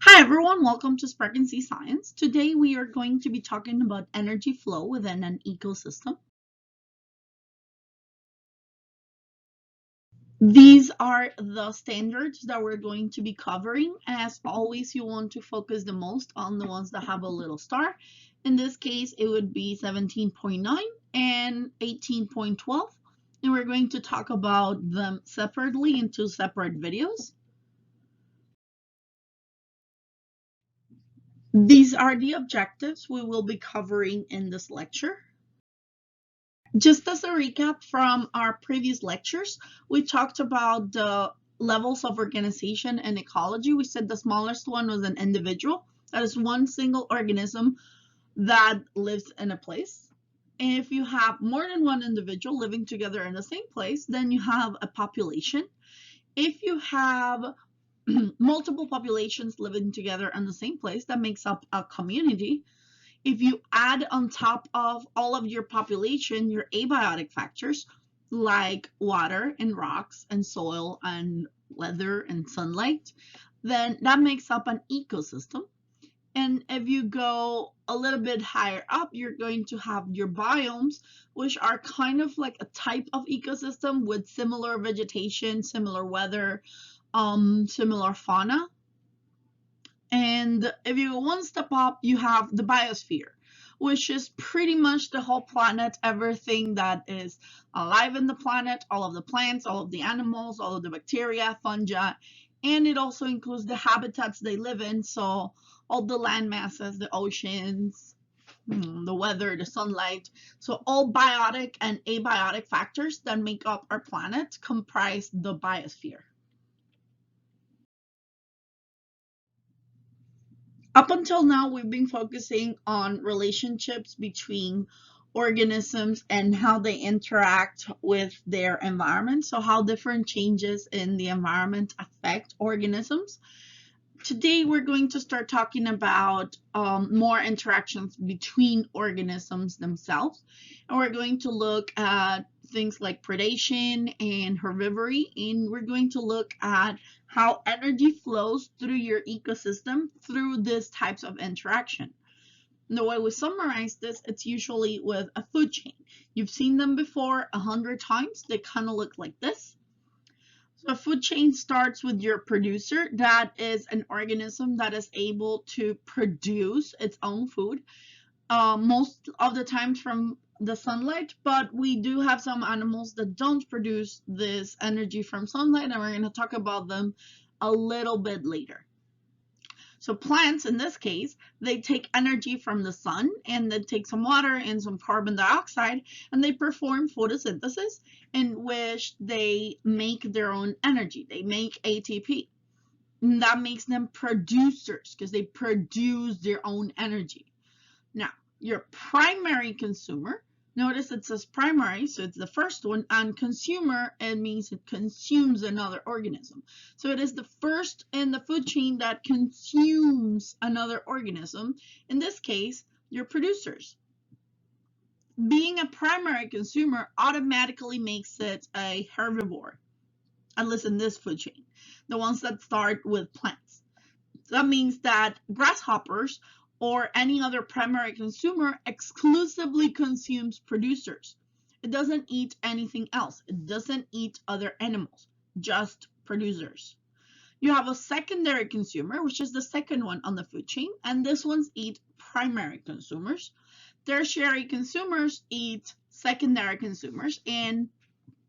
Hi everyone, welcome to Spark and See Science. Today we are going to be talking about energy flow within an ecosystem. These are the standards that we're going to be covering. As always, you want to focus the most on the ones that have a little star. In this case, it would be 17.9 and 18.12. And we're going to talk about them separately in two separate videos. These are the objectives we will be covering in this lecture. Just as a recap from our previous lectures, we talked about the levels of organization and ecology. We said the smallest one was an individual. That is one single organism that lives in a place. And if you have more than one individual living together in the same place, then you have a population. If you have multiple populations living together in the same place, that makes up a community. If you add on top of all of your population your abiotic factors like water and rocks and soil and weather and sunlight, then that makes up an ecosystem. And if you go a little bit higher up, you're going to have your biomes, which are kind of like a type of ecosystem with similar vegetation, similar weather, similar fauna. And if you go one step up, you have the biosphere, which is pretty much the whole planet, everything that is alive in the planet, all of the plants, all of the animals, all of the bacteria, fungi, and it also includes the habitats they live in. So all the land masses, the oceans, the weather, the sunlight. So all biotic and abiotic factors that make up our planet comprise the biosphere. Up until now, we've been focusing on relationships between organisms and how they interact with their environment. So, how different changes in the environment affect organisms. Today, we're going to start talking about more interactions between organisms themselves. And we're going to look at things like predation and herbivory. And we're going to look at how energy flows through your ecosystem through these types of interaction. And the way we summarize this, it's usually with a food chain. You've seen them before 100 times. They kind of look like this. So a food chain starts with your producer. That is an organism that is able to produce its own food, most of the times from the sunlight, but we do have some animals that don't produce this energy from sunlight, and we're going to talk about them a little bit later. So plants, in this case, they take energy from the sun and then take some water and some carbon dioxide, and they perform photosynthesis in which they make their own energy. They make ATP. And that makes them producers because they produce their own energy. Now, your primary consumer, notice it says primary, so it's the first one, and consumer, it means it consumes another organism. So it is the first in the food chain that consumes another organism. In this case, your producers. Being a primary consumer automatically makes it a herbivore, unless in this food chain, the ones that start with plants. That means that grasshoppers or any other primary consumer exclusively consumes producers. It doesn't eat anything else. It doesn't eat other animals, just producers. You have a secondary consumer, which is the second one on the food chain, and this ones eat primary consumers. Tertiary consumers eat secondary consumers, and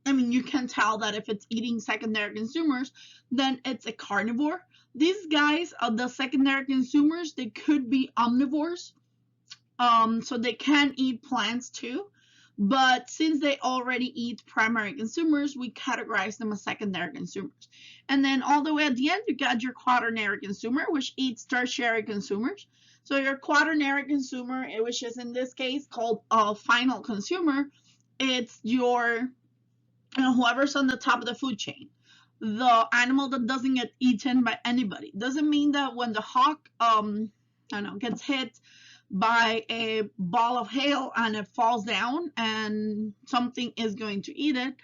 I mean, you can tell that if it's eating secondary consumers, then it's a carnivore. These guys are the secondary consumers. They could be omnivores, so they can eat plants too. But since they already eat primary consumers, we categorize them as secondary consumers. And then all the way at the end, you got your quaternary consumer, which eats tertiary consumers. So your quaternary consumer, which is in this case called a final consumer, it's your whoever's on the top of the food chain, the animal that doesn't get eaten by anybody. Doesn't mean that when the hawk I don't know, gets hit by a ball of hail and it falls down and something is going to eat it,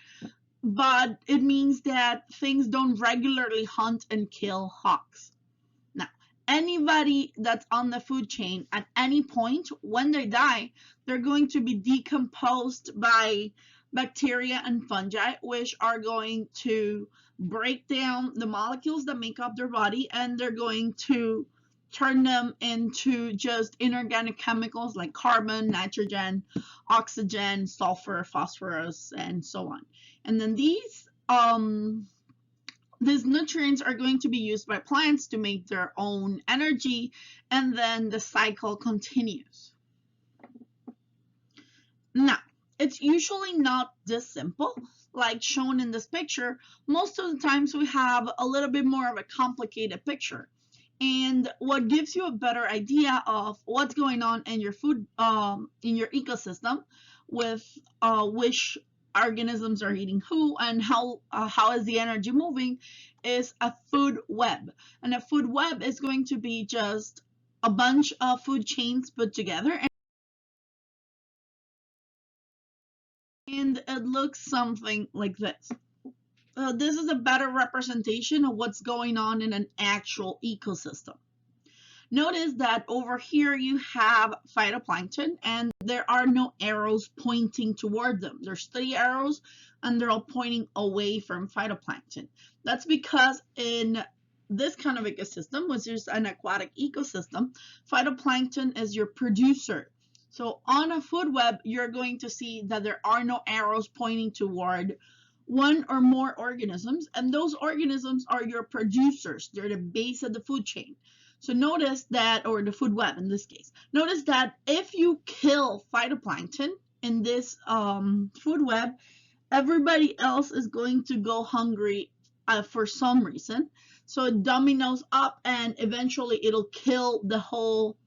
but it means that things don't regularly hunt and kill hawks. Now, anybody that's on the food chain at any point, when they die, they're going to be decomposed by bacteria and fungi, which are going to break down the molecules that make up their body, and they're going to turn them into just inorganic chemicals like carbon, nitrogen, oxygen, sulfur, phosphorus, and so on. And then these nutrients are going to be used by plants to make their own energy, and then the cycle continues. Now, it's usually not this simple, like shown in this picture. Most of the times we have a little bit more of a complicated picture. And what gives you a better idea of what's going on in your food, in your ecosystem, with which organisms are eating who, and how is the energy moving, is a food web. And a food web is going to be just a bunch of food chains put together, and it looks something like this. This is a better representation of what's going on in an actual ecosystem. Notice that over here you have phytoplankton, and there are no arrows pointing toward them. There's 3 arrows, and they're all pointing away from phytoplankton. That's because in this kind of ecosystem, which is an aquatic ecosystem, phytoplankton is your producer. So on a food web, you're going to see that there are no arrows pointing toward one or more organisms, and those organisms are your producers. They're the base of the food chain. So notice that, or the food web in this case, notice that if you kill phytoplankton in this food web, everybody else is going to go hungry for some reason. So it dominoes up, and eventually it'll kill the whole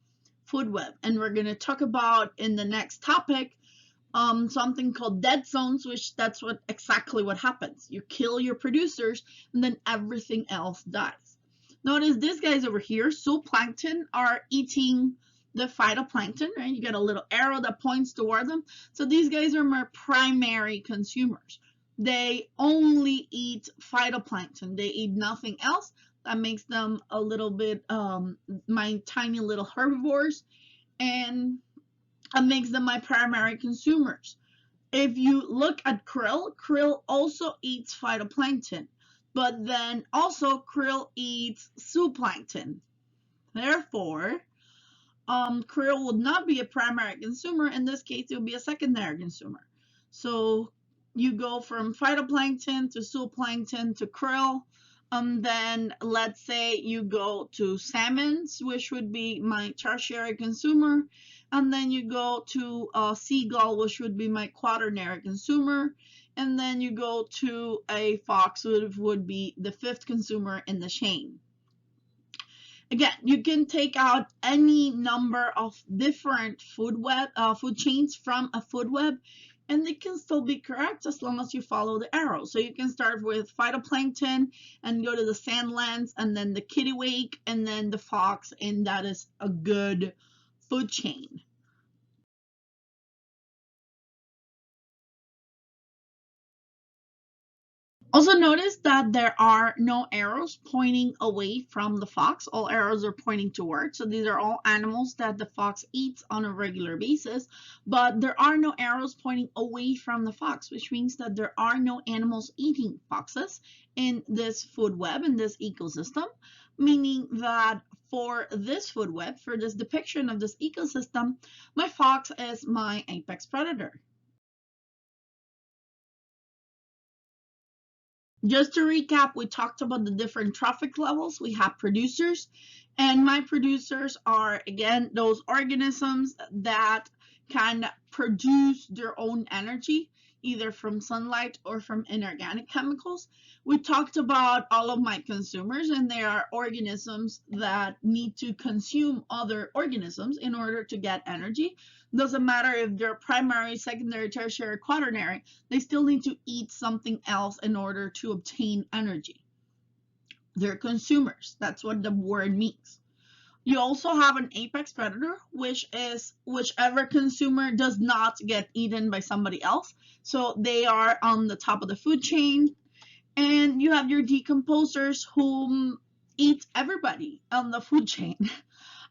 food web. And we're going to talk about in the next topic something called dead zones, which that's exactly what happens. You kill your producers, and then everything else dies. Notice these guys over here, zooplankton, are eating the phytoplankton, right? You get a little arrow that points toward them. So these guys are my primary consumers. They only eat phytoplankton. They eat nothing else. That makes them a little bit my tiny little herbivores, and it makes them my primary consumers. If you look at krill also eats phytoplankton, but then also krill eats zooplankton. Therefore, krill would not be a primary consumer. In this case, it would be a secondary consumer. So you go from phytoplankton to zooplankton to krill. Then let's say you go to salmons, which would be my tertiary consumer. And then you go to seagull, which would be my quaternary consumer. And then you go to a fox, which would be the 5th consumer in the chain. Again, you can take out any number of different food chains from a food web, and they can still be correct as long as you follow the arrow. So you can start with phytoplankton and go to the sand lance, and then the kittiwake, and then the fox, and that is a good food chain. Also notice that there are no arrows pointing away from the fox. All arrows are pointing toward. So these are all animals that the fox eats on a regular basis, but there are no arrows pointing away from the fox, which means that there are no animals eating foxes in this food web, in this ecosystem, meaning that for this food web, for this depiction of this ecosystem, my fox is my apex predator. Just to recap, we talked about the different trophic levels. We have producers, and my producers are, again, those organisms that can produce their own energy, either from sunlight or from inorganic chemicals. We talked about all of my consumers, and they are organisms that need to consume other organisms in order to get energy. Doesn't matter if they're primary, secondary, tertiary, quaternary, they still need to eat something else in order to obtain energy. They're consumers. That's what the word means. You also have an apex predator, which is whichever consumer does not get eaten by somebody else. So they are on the top of the food chain. And you have your decomposers, whom eat everybody on the food chain.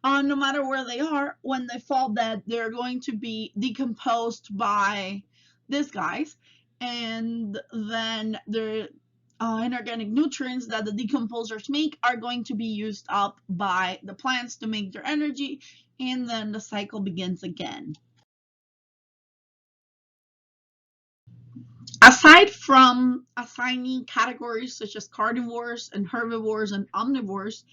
No matter where they are, when they fall dead, they're going to be decomposed by these guys, and then the inorganic nutrients that the decomposers make are going to be used up by the plants to make their energy, and then the cycle begins again. Aside from assigning categories such as carnivores and herbivores and omnivores,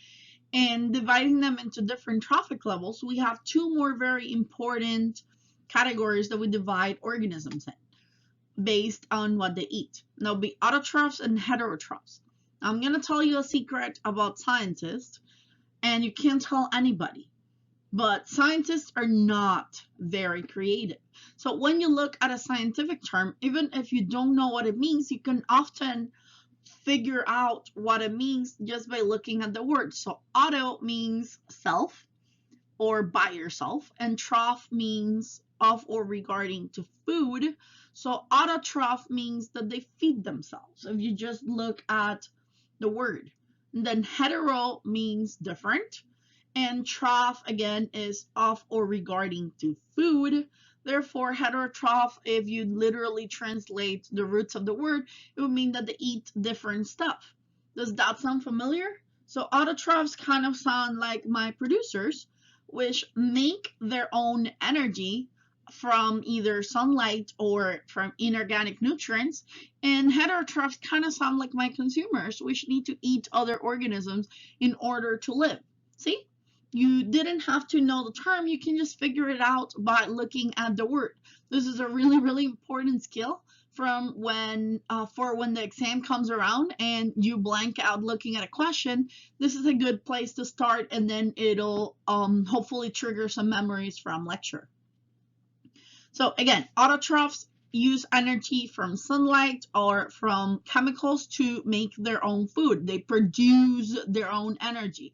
and dividing them into different trophic levels, we have two more very important categories that we divide organisms in based on what they eat. They'll be autotrophs and heterotrophs. I'm going to tell you a secret about scientists, and you can't tell anybody, but scientists are not very creative. So when you look at a scientific term, even if you don't know what it means, you can often figure out what it means just by looking at the word. So auto means self or by yourself, and troph means of or regarding to food. So autotroph means that they feed themselves if you just look at the word. And then hetero means different, and troph again is of or regarding to food. Therefore, heterotroph, if you literally translate the roots of the word, it would mean that they eat different stuff. Does that sound familiar? So autotrophs kind of sound like my producers, which make their own energy from either sunlight or from inorganic nutrients. And heterotrophs kind of sound like my consumers, which need to eat other organisms in order to live. See? You didn't have to know the term, you can just figure it out by looking at the word. This is a really, really important skill from when for when the exam comes around and you blank out looking at a question. This is a good place to start, and then it'll hopefully trigger some memories from lecture. So again, autotrophs use energy from sunlight or from chemicals to make their own food. They produce their own energy.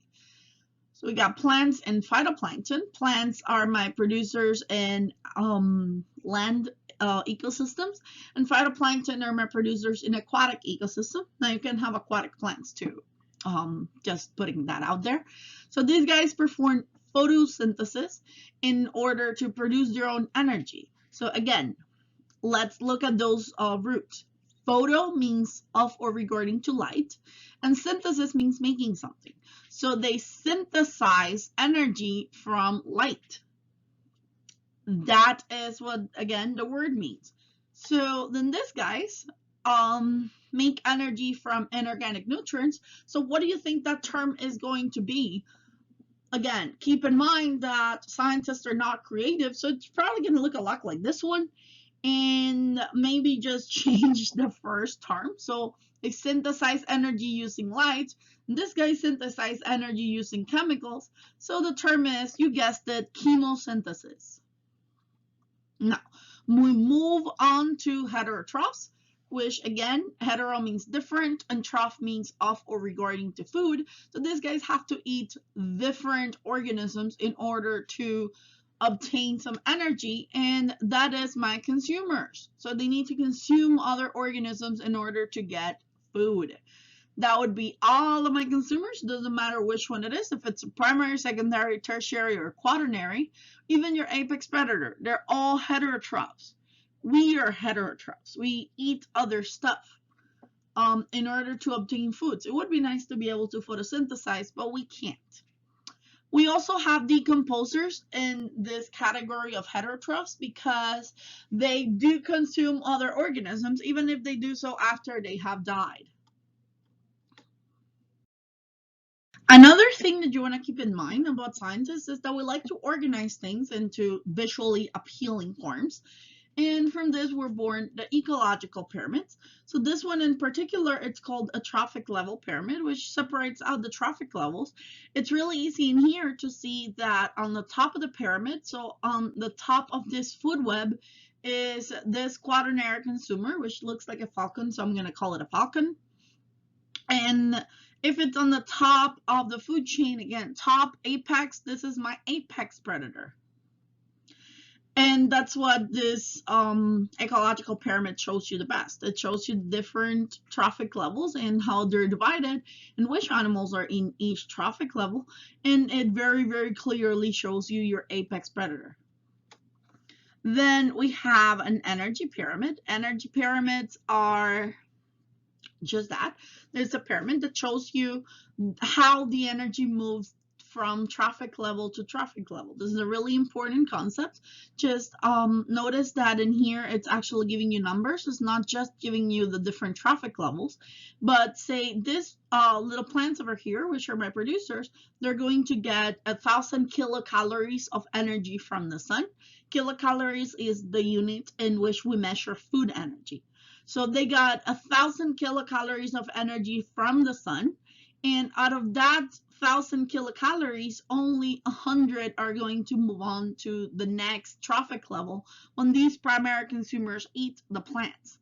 So we got plants and phytoplankton. Plants are my producers in land ecosystems, and phytoplankton are my producers in aquatic ecosystem. Now you can have aquatic plants too. Just putting that out there. So these guys perform photosynthesis in order to produce their own energy. So again, let's look at those roots. Photo means of or regarding to light, and synthesis means making something. So they synthesize energy from light. That is what, again, the word means. So then these guys make energy from inorganic nutrients. So what do you think that term is going to be? Again, keep in mind that scientists are not creative, so it's probably going to look a lot like this one, and maybe just change the first term. So they synthesize energy using light. This guy synthesizes energy using chemicals. So the term is, you guessed it, chemosynthesis. Now, we move on to heterotrophs, which again, hetero means different and troph means of or regarding to food. So these guys have to eat different organisms in order to obtain some energy, and that is my consumers. So they need to consume other organisms in order to get food. That would be all of my consumers. Doesn't matter which one it is, if it's a primary, secondary, tertiary, or quaternary. Even your apex predator, they're all heterotrophs. We are heterotrophs. We eat other stuff in order to obtain foods. It would be nice to be able to photosynthesize, but we can't. We also have decomposers in this category of heterotrophs because they do consume other organisms, even if they do so after they have died. Another thing that you want to keep in mind about scientists is that we like to organize things into visually appealing forms. And from this were born the ecological pyramids. So this one in particular, it's called a trophic level pyramid, which separates out the trophic levels. It's really easy in here to see that on the top of the pyramid, so on the top of this food web, is this quaternary consumer, which looks like a falcon, so I'm going to call it a falcon. And if it's on the top of the food chain, again, top apex, this is my apex predator. And that's what this ecological pyramid shows you the best. It shows you different trophic levels and how they're divided and which animals are in each trophic level. And it very, very clearly shows you your apex predator. Then we have an energy pyramid. Energy pyramids are just that. There's a pyramid that shows you how the energy moves from trophic level to trophic level. This is a really important concept. Just notice that in here it's actually giving you numbers. It's not just giving you the different trophic levels, but say this little plants over here, which are my producers, they're going to get 1,000 kilocalories of energy from the sun. Kilocalories is the unit in which we measure food energy. So they got 1,000 kilocalories of energy from the sun, and out of that 1,000 kilocalories, only 100 are going to move on to the next trophic level when these primary consumers eat the plants.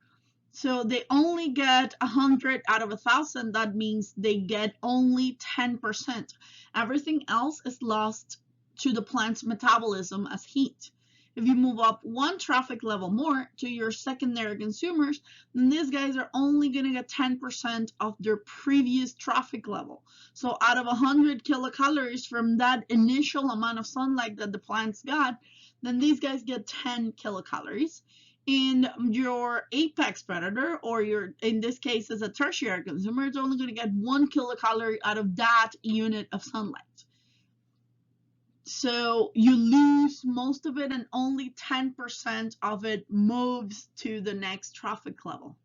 So they only get 100 out of 1,000. That means they get only 10%. Everything else is lost to the plant's metabolism as heat. If you move up one trophic level more to your secondary consumers, then these guys are only going to get 10% of their previous trophic level. So out of 100 kilocalories from that initial amount of sunlight that the plants got, then these guys get 10 kilocalories. And your apex predator, or your, in this case, as a tertiary consumer, is only going to get 1 kilocalorie out of that unit of sunlight. So you lose most of it, and only 10% of it moves to the next trophic level.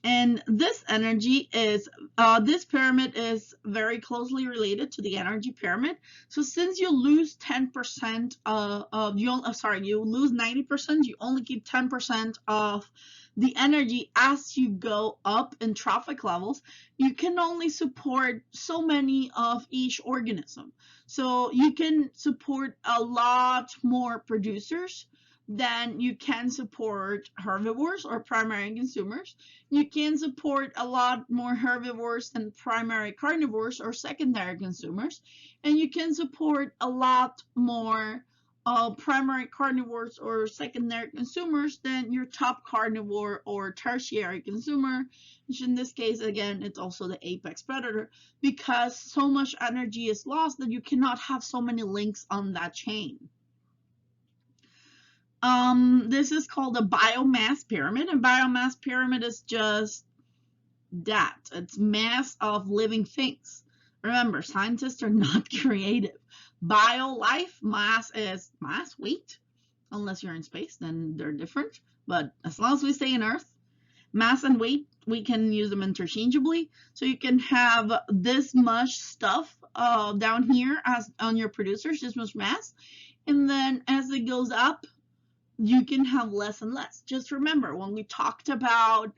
And this energy is, this pyramid is very closely related to the energy pyramid. So since you lose 10% you lose 90%, you only keep 10% of the energy as you go up in trophic levels. You can only support so many of each organism. So you can support a lot more producers than you can support herbivores or primary consumers. You can support a lot more herbivores than primary carnivores or secondary consumers, and you can support a lot more primary carnivores or secondary consumers than your top carnivore or tertiary consumer, which in this case, again, it's also the apex predator, because so much energy is lost that you cannot have so many links on that chain. This is called a biomass pyramid, and biomass pyramid is just that. It's mass of living things. Remember, scientists are not creative. Bio, life, mass is mass, weight. Unless you're in space, then they're different. But as long as we stay in Earth, mass and weight, we can use them interchangeably. So you can have this much stuff down here as on your producers, this much mass. And then as it goes up, you can have less and less. Just remember, when we talked about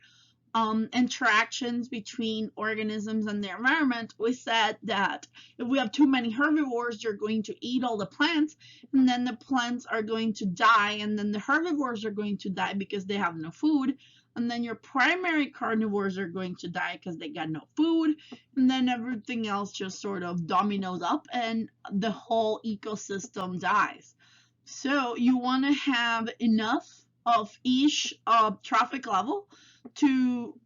interactions between organisms and their environment, we said that if we have too many herbivores, you're going to eat all the plants, and then the plants are going to die, and then the herbivores are going to die because they have no food, and then your primary carnivores are going to die because they got no food, and then everything else just sort of dominoes up, and the whole ecosystem dies. So you want to have enough of each trophic level to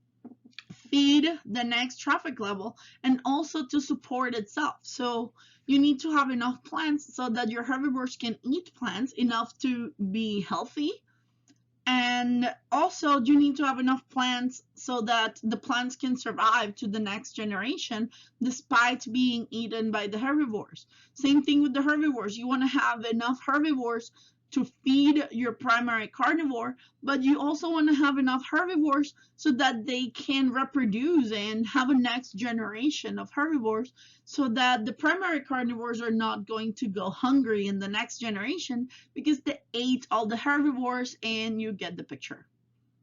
feed the next trophic level and also to support itself. So you need to have enough plants so that your herbivores can eat plants enough to be healthy. And also you need to have enough plants so that the plants can survive to the next generation despite being eaten by the herbivores. Same thing with the herbivores. You want to have enough herbivores to feed your primary carnivore, but you also want to have enough herbivores so that they can reproduce and have a next generation of herbivores, so that the primary carnivores are not going to go hungry in the next generation because they ate all the herbivores, and you get the picture.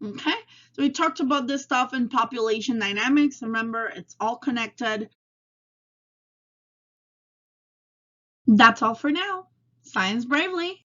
Okay, so we talked about this stuff in population dynamics. Remember, it's all connected. That's all for now. Science bravely.